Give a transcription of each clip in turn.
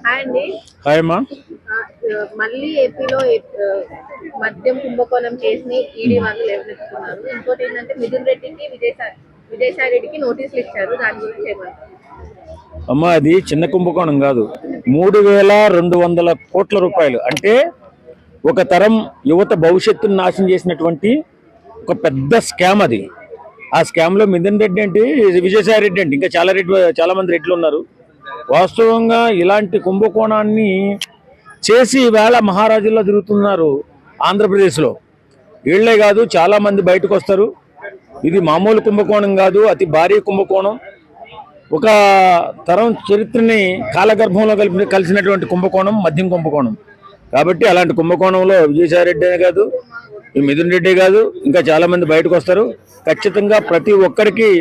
Hi అండి. Hi అమ్మా. మళ్ళీ ఏపీలో మద్యం కుంభకోణం కేసుని ఈడీ వాళ్ళు లేవనెత్తుతున్నారు. ఇంకోటి ఏంటంటే మిథున్ రెడ్డికి విజయసాయి రెడ్డికి నోటీసులు ఇచ్చారు. దాని గురించి ఏమంటారు? అమ్మా, అది చిన్న కుంభకోణం కాదు. 3200 కోట్ల రూపాయలు అంటే ఒక తరం యువత భవిష్యత్తును నాశనం చేసినటువంటి ఒక పెద్ద స్కామ్ అది. ఆ స్కామ్ లో మిథున్ రెడ్డి ఏంటి, విజయసాయి రెడ్డి ఏంటి, ఇంకా చాలా మంది రెడ్లు ఉన్నారు. వాస్తవంగా ఇలాంటి కుంభకోణాన్ని చేసి ఈవేళ మహారాజుల్లో తిరుగుతున్నారు ఆంధ్రప్రదేశ్లో. వీళ్లే కాదు, చాలా మంది బయటకు వస్తారు. ఇది మామూలు కుంభకోణం కాదు, అతి భారీ కుంభకోణం. ఒక తరం చరిత్రని కాలగర్భంలో కలిసినటువంటి కుంభకోణం మద్యం కుంభకోణం. కాబట్టి అలాంటి కుంభకోణంలో విజయసాయి రెడ్డి కాదు, ఈ మిథున్ రెడ్డి కాదు, ఇంకా చాలా మంది బయటకు వస్తారు. ఖచ్చితంగా ప్రతి ఒక్కరికి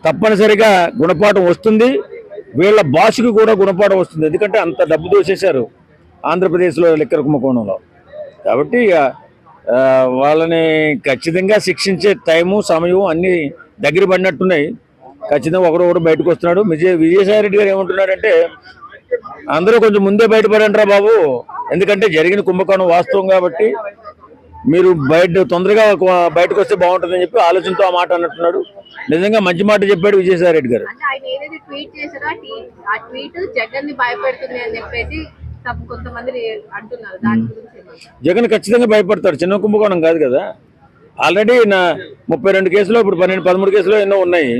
తప్పనిసరిగా గుణపాఠం వస్తుంది. వీళ్ళ బాసుకి కూడా గుణపాఠం వస్తుంది. ఎందుకంటే అంత డబ్బు దోసేశారు ఆంధ్రప్రదేశ్లో లిక్కర్ కుంభకోణంలో. కాబట్టి వాళ్ళని ఖచ్చితంగా శిక్షించే టైము సమయం అన్నీ దగ్గర పడినట్టున్నాయి. ఖచ్చితంగా ఒకడు బయటకు వస్తున్నాడు. విజయసాయి రెడ్డి గారు ఏమంటున్నారంటే, అందరూ కొంచెం ముందే బయటపడండిరా బాబు, ఎందుకంటే జరిగిన కుంభకోణం వాస్తవం కాబట్టి మీరు తొందరగా బయటకు వస్తే బాగుంటుందని చెప్పి ఆలోచనతో ఆ మాట అన్నట్టున్నాడు. నిజంగా మంచి మాట చెప్పాడు విజయసాయి రెడ్డి గారు. జగన్ ఖచ్చితంగా భయపడతాడు, చిన్న కుంభకోణం కాదు కదా. ఆల్రెడీ 32 కేసులు, ఇప్పుడు 13 కేసులు ఎన్నో ఉన్నాయి.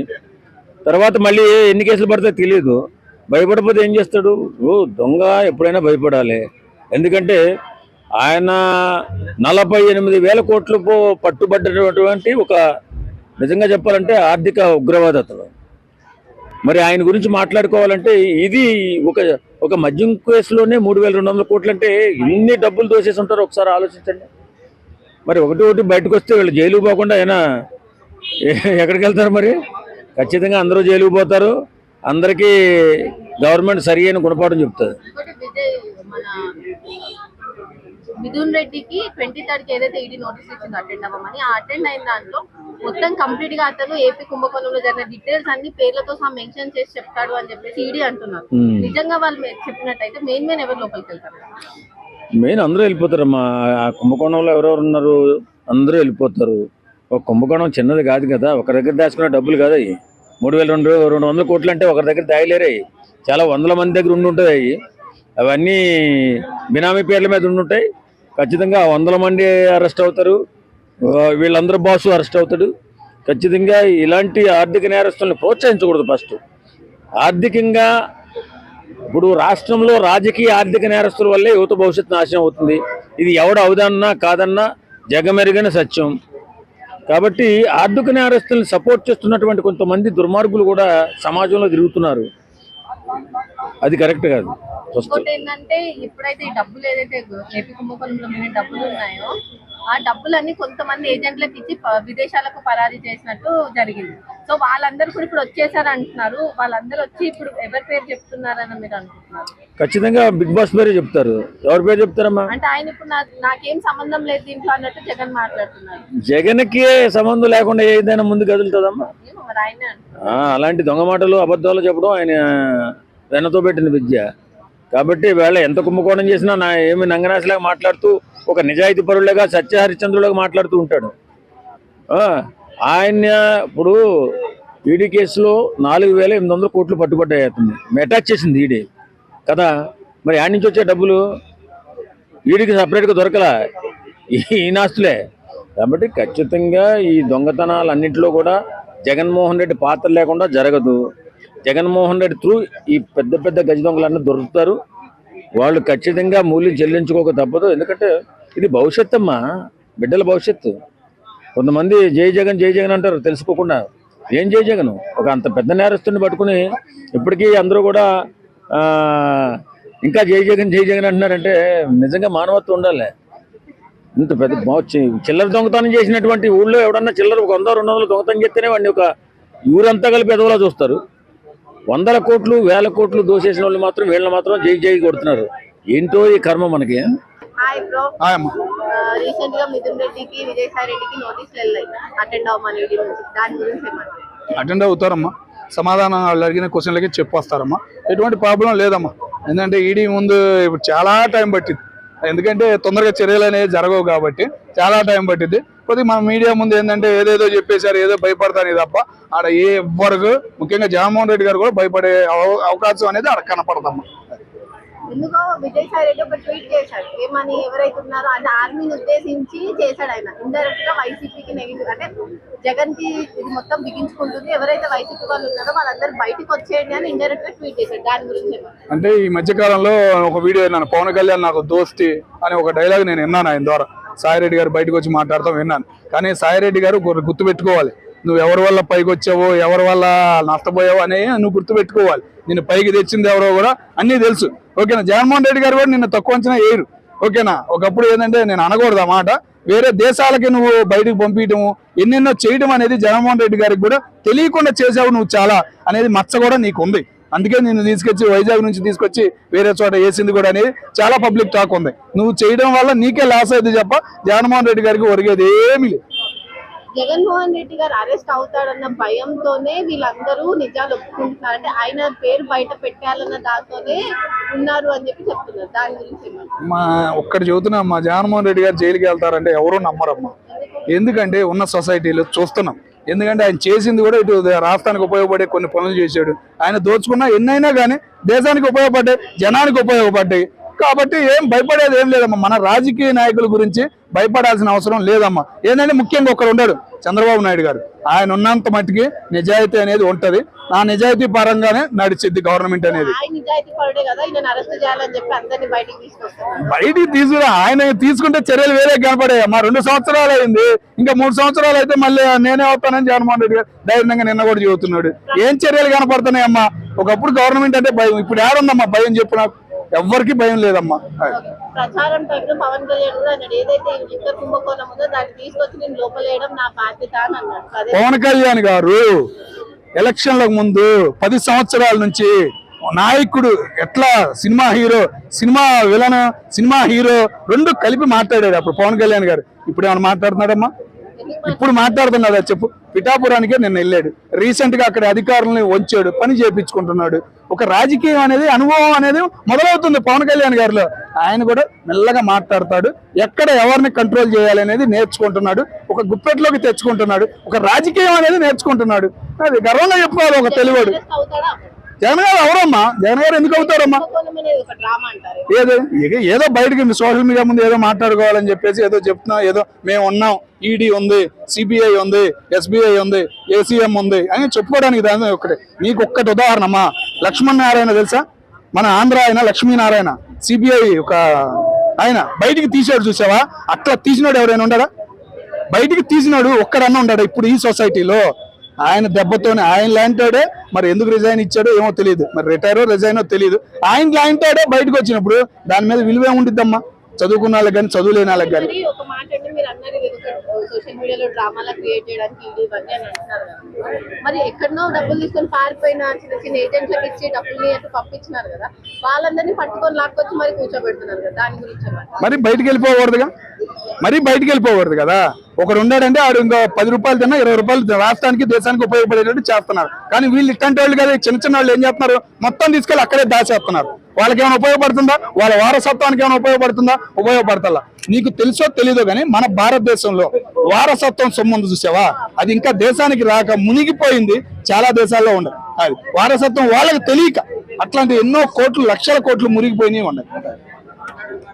తర్వాత మళ్ళీ ఎన్ని కేసులు పడితే తెలియదు. భయపడకపోతే ఏం చేస్తాడు? దొంగ ఎప్పుడైనా భయపడాలి. ఎందుకంటే ఆయన 48,000 కోట్లు పట్టుబడ్డటువంటి ఒక, నిజంగా చెప్పాలంటే ఆర్థిక ఉగ్రవాది అతడు. మరి ఆయన గురించి మాట్లాడుకోవాలంటే ఇది ఒక మద్యం కేసులోనే 3,200 కోట్లు అంటే ఇన్ని డబ్బులు దోసేసి ఉంటారు. ఒకసారి ఆలోచించండి. మరి ఒకటి బయటకు వస్తే వీళ్ళు జైలుకు పోకుండా అయినా ఎక్కడికి వెళ్తారు? మరి ఖచ్చితంగా అందరూ జైలుకు పోతారు. అందరికీ గవర్నమెంట్ సరి అయిన గుణపాఠం చెప్తుంది. మిథున్ రెడ్డికి 23rd ఏదైతే ఈడీ నోటీస్ ఇచ్చిందో అటెండ్ అవ్వమని, ఆ అటెండ్ అయిన దాంట్లో మొత్తం కంప్లీట్ గా అతను ఏపీ కుంభకోణంలో జరిగిన డీటెయిల్స్ అన్ని పేర్లతో సహా మెన్షన్ చేసి చెప్తాడు అని చెప్పేసి ఈడీ అంటున్నారు. నిజంగా వాళ్ళు చెప్పినట్టయితే మెయిన్ ఎవరు లోపలికి వెళ్తారు? మెయిన్ అందరూ వెళ్ళిపోతారమ్మా. ఆ కుంభకోణంలో ఎవరెవరు ఉన్నారు అందరూ వెళ్ళిపోతారు. ఒక కుంభకోణం చిన్నది కాదు కదా, ఒకరి దగ్గర దాచుకున్న డబ్బులు కాదు అవి. 3,200 కోట్లు అంటే ఒకరి దగ్గర దాయలేరు. చాలా వందల మంది దగ్గర ఉండుంటాయి. అవన్నీ బినామీ పేర్ల మీద ఉండుంటాయి. ఖచ్చితంగా 100 మంది అరెస్ట్ అవుతారు. వీళ్ళందరూ బాసు అరెస్ట్ అవుతాడు. ఖచ్చితంగా ఇలాంటి ఆర్థిక నేరస్తులను ప్రోత్సహించకూడదు. ఫస్ట్ ఆర్థికంగా ఇప్పుడు రాష్ట్రంలో రాజకీయ ఆర్థిక నేరస్తుల వల్లే యువత భవిష్యత్తు నాశనం అవుతుంది. ఇది ఎవడు అవుదన్నా కాదన్నా జగమెరుగని సత్యం. కాబట్టి ఆర్థిక నేరస్తులను సపోర్ట్ చేస్తున్నటువంటి కొంతమంది దుర్మార్గులు కూడా సమాజంలో తిరుగుతున్నారు. అది కరెక్ట్ కాదు. ఇంకోటి ఏంటంటే, ఇప్పుడైతే ఈ డబ్బులు ఏదైతే ఏపీ కుంభకోణంలో డబ్బులు ఉన్నాయో, ఆ డబ్బులన్నీ కొంతమంది ఏజెంట్లకు ఇచ్చి విదేశాలకు పరారీ చేసినట్టు జరిగింది. సో వాళ్ళందరూ కూడా ఇప్పుడు వచ్చేసారు అంటున్నారు. వాళ్ళందరూ వచ్చి ఇప్పుడు ఎవరి పేరు చెప్తున్నారని మీరు అనుకుంటున్నారు? ఖచ్చితంగా బిగ్ బాస్ పేరు చెప్తారు. ఎవరి పేరు చెప్తారమ్మా? అంటే ఆయన ఇప్పుడు నాకేం సంబంధం లేదు దీంట్లో అన్నట్టు జగన్ మాట్లాడుతున్నారు. జగన్కి సంబంధం లేకుండా ఏదైనా ముందు కదులుతుందమ్మా? అలాంటి దొంగ మాటలు అబద్ధాలు చెప్పడం ఆయన వెనతో పెట్టిన విద్య. కాబట్టి వీళ్ళ ఎంత కుంభకోణం చేసినా ఏమి నంగనాశలాగా మాట్లాడుతూ, ఒక నిజాయితీ పరులుగా సత్యహరిచంద్రులుగా మాట్లాడుతూ ఉంటాడు. ఆయన ఇప్పుడు ఈడీ కేసులో 4,800 కోట్లు పట్టుబడ్డాయి. అతన్ని అటాచ్ చేసింది ఈడీ కదా. మరి ఆడి నుంచి వచ్చే డబ్బులు ఈడీకి సపరేట్గా దొరకలా, ఈ నాస్తులే. కాబట్టి ఖచ్చితంగా ఈ దొంగతనాలన్నింటిలో కూడా జగన్మోహన్ రెడ్డి పాత్ర లేకుండా జరగదు. జగన్మోహన్ రెడ్డి త్రూ ఈ పెద్ద పెద్ద గజ దొంగలన్నీ దొరుకుతారు. వాళ్ళు ఖచ్చితంగా మూల్యం చెల్లించుకోక తప్పదు. ఎందుకంటే ఇది భవిష్యత్తు అమ్మా, బిడ్డల భవిష్యత్తు. కొంతమంది జై జగన్ అంటారు తెలుసుకోకుండా. ఏం జై జగన్? ఒక అంత పెద్ద నేరస్తుని పట్టుకుని ఇప్పటికీ అందరూ కూడా ఇంకా జై జగన్ అంటున్నారంటే నిజంగా మానవత్వం ఉండాలి. ఇంత పెద్ద చిల్లర దొంగతనం చేసినటువంటి ఊళ్ళో ఎవడన్నా చిల్లర 100-200 దొంగతనం చేస్తేనే వాడిని ఒక ఊరంతా కలిపి ఎదవలా చూస్తారు. 100 కోట్లు 1000 కోట్లు దోసేసిన వాళ్ళు మాత్రం వీళ్ళని మాత్రం జై కొడుతున్నారు. ఏంటో ఈ కర్మ మనకి. రీసెంట్ గా మిథున్ రెడ్డికి విజయసాయి రెడ్డికి నోటీసులు వెళ్ళాయి అటెండ్ అవ్వమని. దాని గురించి అటెండ్ అవుతారమ్మా. సమాధానం వాళ్ళు అడిగిన క్వశ్చన్లకి చెప్పొస్తారమ్మా. ఎటువంటి ప్రాబ్లం లేదమ్మా. ఎందుకంటే ఈడీ ముందు ఇప్పుడు చాలా టైం పట్టింది, ఎందుకంటే తొందరగా చర్యలు అనేవి జరగవు కాబట్టి చాలా టైం పట్టింది. కొద్దిగా మన మీడియా ముందు ఏంటంటే ఏదేదో చెప్పేశారు, ఏదో భయపడతాను తప్ప ఆడ ఏ ఎవ్వరకు ముఖ్యంగా జగన్మోహన్ రెడ్డి గారు కూడా భయపడే అవకాశం అనేది ఆడ కనపడదమ్మా. ఎందుకో విజయసాయి రెడ్డి ఒక ట్వీట్ చేశాడు, ఏమని ఎవరైతే ఉన్నారో అది ఆర్మీని ఉద్దేశించి చేశాడు. ఆయన ఇండైరెక్ట్ గా వైసీపీకి నెగిటివ్, అంటే జగన్ కి ఇది మొత్తం బిగించుకుంటుంది, ఎవరైతే వైసీపీ వాళ్ళు ఉన్నారో వాళ్ళందరూ బయటకు వచ్చేయండి అని ఇండైరెక్ట్ గా ట్వీట్ చేశాడు. దాని గురించి అంటే ఈ మధ్య కాలంలో ఒక వీడియో విన్నాను, పవన్ కళ్యాణ్ నాకు దోస్తి అని ఒక డైలాగ్ నేను విన్నాను ఆయన ద్వారా. సాయిరెడ్డి గారు బయటకు వచ్చి మాట్లాడతాం విన్నాను. కానీ సాయిరెడ్డి గారు గుర్తుపెట్టుకోవాలి, నువ్వు ఎవరి వల్ల పైకి వచ్చావో ఎవరి వల్ల నష్టపోయావో అనే నువ్వు గుర్తుపెట్టుకోవాలి. నిన్ను పైకి తెచ్చింది ఎవరో కూడా అన్నీ తెలుసు. ఓకేనా? జగన్మోహన్ రెడ్డి గారు కూడా నిన్ను తక్కువ అంచనా వేయరు. ఓకేనా? ఒకప్పుడు ఏంటంటే నేను అనకూడదు ఆ మాట, వేరే దేశాలకి నువ్వు బయటకు పంపించడము ఎన్నెన్నో చేయడం అనేది జగన్మోహన్ రెడ్డి గారికి కూడా తెలియకుండా చేసావు నువ్వు చాలా అనేది మచ్చ కూడా నీకు ఉంది. అందుకే నిన్ను తీసుకొచ్చి వైజాగ్ నుంచి తీసుకొచ్చి వేరే చోట వేసింది కూడా అనేది చాలా పబ్లిక్ టాక్ ఉంది. నువ్వు చేయడం వల్ల నీకే లాస్ అయింది తప్ప జగన్మోహన్ రెడ్డి గారికి ఒరిగేది ఏమీ లేదు. జగన్మోహన్ రెడ్డి గారు అరెస్ట్ అవుతాడన్న భయంతోనే వీళ్ళందరూ నిజాలు ఒప్పుకుంటున్నారు, అంటే ఆయన పేరు బయట పెట్టాలన్న దాంతోనే ఉన్నారు అని చెప్పి చెప్తున్నారు. దాని గురించి మా ఒక్కటి చెబుతున్నా, మా జగన్మోహన్ రెడ్డి గారు జైలుకి వెళ్తారంటే ఎవరూ నమ్మరమ్మా. ఎందుకంటే ఉన్న సొసైటీలో చూస్తున్నాం. ఎందుకంటే ఆయన చేసింది కూడా ఇటు రాష్ట్రానికి ఉపయోగపడే కొన్ని పనులు చేశాడు. ఆయన దోచుకున్నా ఎన్నైనా కానీ దేశానికి ఉపయోగపడ్డాయి, జనానికి ఉపయోగపడ్డాయి. కాబట్టి ఏం భయపడేది ఏం లేదమ్మా. మన రాజకీయ నాయకుల గురించి భయపడాల్సిన అవసరం లేదమ్మా. ఏంటంటే ముఖ్యంగా ఒకరు ఉన్నాడు, చంద్రబాబు నాయుడు గారు. ఆయన ఉన్నంత మట్టికి నిజాయితీ అనేది ఉంటది. ఆ నిజాయితీ పరంగానే నడిచిద్ది గవర్నమెంట్ అనేది. బయటికి తీసుకురా, ఆయన తీసుకుంటే చర్యలు వేరే కనపడాయమ్మా. 2 సంవత్సరాలు అయింది, ఇంకా 3 సంవత్సరాలు అయితే మళ్ళీ నేనే వస్తానని జగన్మోహన్ రెడ్డి గారు ధైర్యంగా నిన్న కూడా చెబుతున్నాడు. ఏం చర్యలు కనపడుతున్నాయమ్మా? ఒకప్పుడు గవర్నమెంట్ అంటే భయం, ఇప్పుడు ఏడుందమ్మా భయం? చెప్పు నాకు. ఎవ్వరికి భయం లేదమ్మా. ప్రచారం టైంలో పవన్ కళ్యాణ్ కూడా అన్నాడు, ఏదైతే లిక్కర్ కుంభకోణం ఉందో దాన్ని తీసుకొచ్చి నేను లోపలేయడం నా బాధ్యత అని అన్నాడు. పవన్ కళ్యాణ్ గారు ఎలక్షన్లకు ముందు 10 సంవత్సరాల నుంచి నాయకుడు ఎట్లా cinema hero, cinema villain, cinema hero రెండు కలిపి మాట్లాడాడు అప్పుడు పవన్ కళ్యాణ్ గారు. ఇప్పుడు ఏమైనా మాట్లాడుతున్నాడమ్మా? ఇప్పుడు మాట్లాడుతున్నాడా చెప్పు? పిఠాపురానికే నిన్న వెళ్ళాడు, రీసెంట్ గా అక్కడ అధికారులను వంచాడు, పని చేయించుకుంటున్నాడు. ఒక రాజకీయం అనేది అనుభవం అనేది మొదలవుతుంది పవన్ కళ్యాణ్ గారిలో. ఆయన కూడా మెల్లగా మాట్లాడతాడు, ఎక్కడ ఎవరిని కంట్రోల్ చేయాలి అనేది నేర్చుకుంటున్నాడు, ఒక గుప్పెట్లోకి తెచ్చుకుంటున్నాడు, ఒక రాజకీయం అనేది నేర్చుకుంటున్నాడు. అది గర్వంగా చెప్పుకోవాలి ఒక తెలుగుడు. జగన్ గారు ఎవరమ్మా? జగన్ గారు ఎందుకు అవుతారమ్మా? ఏదో బయటకి సోషల్ మీడియా ముందు ఏదో మాట్లాడుకోవాలని చెప్పేసి ఏదో చెప్తున్నా, ఏదో మేము ఉన్నాం, ఈడీ ఉంది, సిబిఐ ఉంది, ఎస్బిఐ ఉంది, ఏసీఎం ఉంది అని చెప్పుకోవడానికి దాని ఒకటి. మీకు ఒక్కటి ఉదాహరణమ్మా, లక్ష్మణ్ నారాయణ తెలుసా? మన ఆంధ్ర ఆయన లక్ష్మీనారాయణ, సిబిఐ ఒక ఆయన బయటికి తీసాడు చూసావా? అట్లా తీసినాడు ఎవరైనా ఉండడా? బయటికి తీసినాడు ఒక్కడన్నా ఉంటాడా ఇప్పుడు ఈ సొసైటీలో? ఆయన దెబ్బతోనే ఆయన లాంటాడే. మరి ఎందుకు రిజైన్ ఇచ్చాడో ఏమో తెలియదు, మరి రిటైరో రిజైనో తెలియదు. ఆయన లాంటాడే బయటకు వచ్చినప్పుడు దాని మీద విలువే ఉండిద్దమ్మా, చదువుకున్న వాళ్ళకి కానీ చదువు లేని వాళ్ళకి కానీ. ఒక మాట అంటే మీరు అన్నారు సోషల్ మీడియాలో డ్రామాలా క్రియేట్ చేయడానికి ఇది ఇవన్నీ అని అంటున్నారు కదా, మరి ఎక్కడనో డబ్బులు తీసుకొని పారిపోయిన చిన్న చిన్న ఏజెంట్లకు ఇచ్చి డబ్బుల్ని అంటే పంపించినారు కదా, వాళ్ళందరినీ పట్టుకొని లాక్కొచ్చి మరి కూర్చోబెడుతున్నారు కదా, దాని గురించి మరి బయటికి వెళ్ళిపోకూడదుగా, మరి బయటికి వెళ్ళిపోకూడదు కదా. ఒకరు ఉన్నాడంటే ఆడు ఇంకా 10 రూపాయలు తిన్నా 20 రూపాయలు రాష్ట్రానికి దేశానికి ఉపయోగపడేటట్టు చేస్తున్నారు. కానీ వీళ్ళు ఇట్లాంటి వాళ్ళు కదా, చిన్న చిన్న వాళ్ళు ఏం చేస్తున్నారు, మొత్తం తీసుకెళ్ళి అక్కడే దాచేస్తున్నారు. వాళ్ళకి ఏమైనా ఉపయోగపడుతుందా? వాళ్ళ వారసత్వానికి ఏమైనా ఉపయోగపడుతుందా? ఉపయోగపడతా. నీకు తెలుసో తెలీదో కానీ మన భారతదేశంలో వారసత్వం సొమ్ము చూసావా, అది ఇంకా దేశానికి రాక మునిగిపోయింది. చాలా దేశాల్లో ఉండదు అది వారసత్వం, వాళ్ళకి తెలియక అట్లాంటి ఎన్నో కోట్లు, లక్షల కోట్లు మునిగిపోయినాయి ఉన్నాయి.